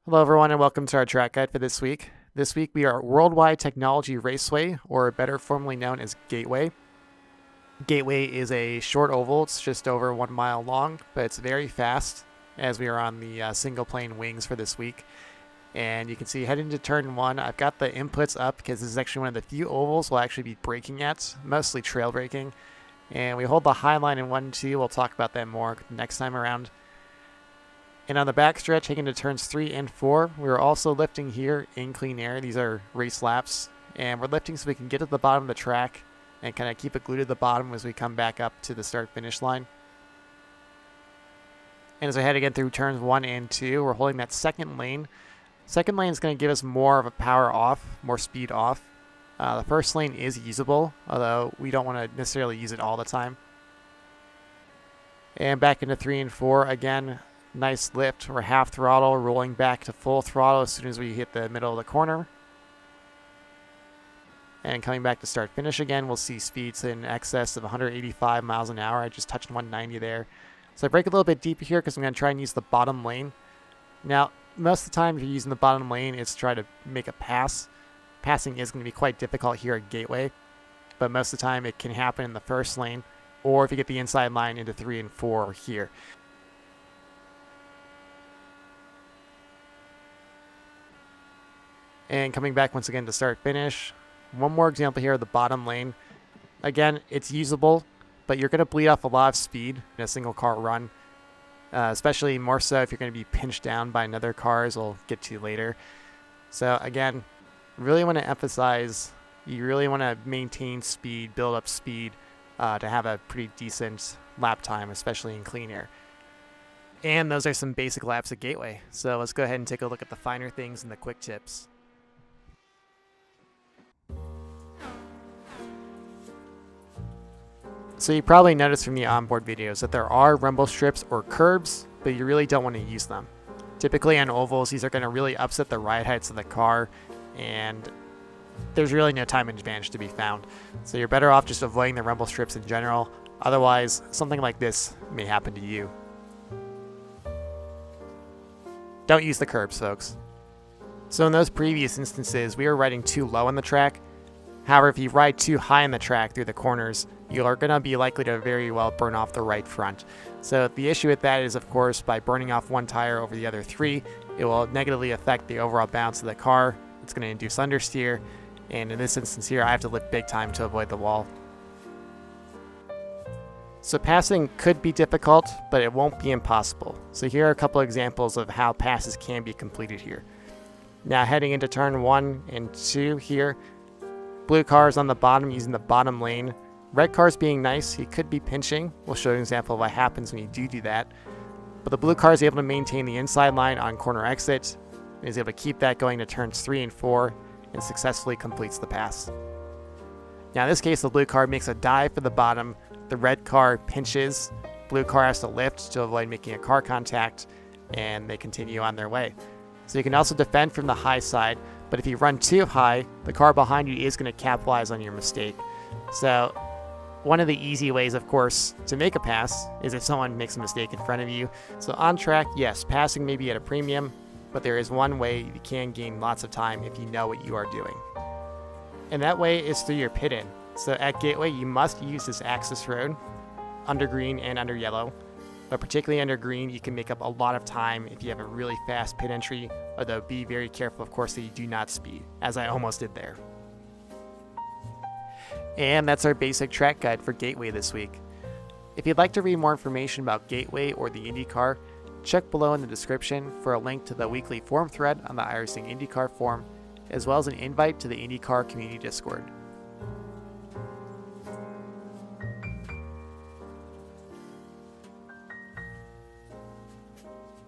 Hello everyone and welcome to our track guide for this week. This week we are at Worldwide Technology Raceway, or better formerly known as Gateway. Gateway is a short oval, it's just over 1 mile long, but it's very fast as we are on the single plane wings for this week. And you can see heading to turn 1, I've got the inputs up because this is actually one of the few ovals we'll actually be braking at, mostly trail braking. And we hold the high line in 1 and 2, we'll talk about that more next time around. And on the backstretch, heading to turns 3 and 4, we're also lifting here in clean air. These are race laps. And we're lifting so we can get to the bottom of the track and kind of keep it glued to the bottom as we come back up to the start-finish line. And as we head again through turns 1 and 2, we're holding that second lane. Second lane is going to give us more of a power off, more speed off. The first lane is usable, although we don't want to necessarily use it all the time. And back into 3 and 4 again. Nice lift. We're half throttle, rolling back to full throttle as soon as we hit the middle of the corner. And coming back to start finish again, we'll see speeds in excess of 185 miles an hour. I just touched 190 there. So I brake a little bit deeper here because I'm going to try and use the bottom lane. Now, most of the time if you're using the bottom lane, it's to try to make a pass. Passing is going to be quite difficult here at Gateway, but most of the time it can happen in the first lane, or if you get the inside line into 3 and 4 here. And coming back once again to start finish. One more example here of the bottom lane. Again, it's usable, but you're going to bleed off a lot of speed in a single car run. Especially more so if you're going to be pinched down by another car, as we'll get to later. So again, really want to emphasize, you really want to maintain speed, build up speed to have a pretty decent lap time, especially in clean air. And those are some basic laps at Gateway. So let's go ahead and take a look at the finer things and the quick tips. So you probably noticed from the onboard videos that there are rumble strips or curbs, but you really don't want to use them. Typically on ovals, these are going to really upset the ride heights of the car, and there's really no time advantage to be found. So you're better off just avoiding the rumble strips in general. Otherwise, something like this may happen to you. Don't use the curbs, folks. So in those previous instances, we were riding too low on the track. However, if you ride too high on the track through the corners, you are going to be likely to very well burn off the right front. So the issue with that is, of course, by burning off one tire over the other 3, it will negatively affect the overall balance of the car. It's going to induce understeer, and in this instance here, I have to lift big time to avoid the wall. So passing could be difficult, but it won't be impossible. So here are a couple examples of how passes can be completed here. Now heading into turn 1 and 2 here, blue car is on the bottom using the bottom lane. Red car's being nice, he could be pinching. We'll show you an example of what happens when you do that. But the blue car is able to maintain the inside line on corner exit, and is able to keep that going to turns 3 and 4, and successfully completes the pass. Now in this case, the blue car makes a dive for the bottom, the red car pinches, blue car has to lift to avoid making a car contact, and they continue on their way. So you can also defend from the high side, but if you run too high, the car behind you is going to capitalize on your mistake. So one of the easy ways, of course, to make a pass is if someone makes a mistake in front of you. So on track, yes, passing may be at a premium, but there is one way you can gain lots of time if you know what you are doing. And that way is through your pit in. So at Gateway, you must use this access road, under green and under yellow. But particularly under green, you can make up a lot of time if you have a really fast pit entry, although be very careful, of course, that you do not speed, as I almost did there. And that's our basic track guide for Gateway this week. If you'd like to read more information about Gateway or the IndyCar, check below in the description for a link to the weekly forum thread on the iRacing Indycar forum, as well as an invite to the IndyCar community Discord.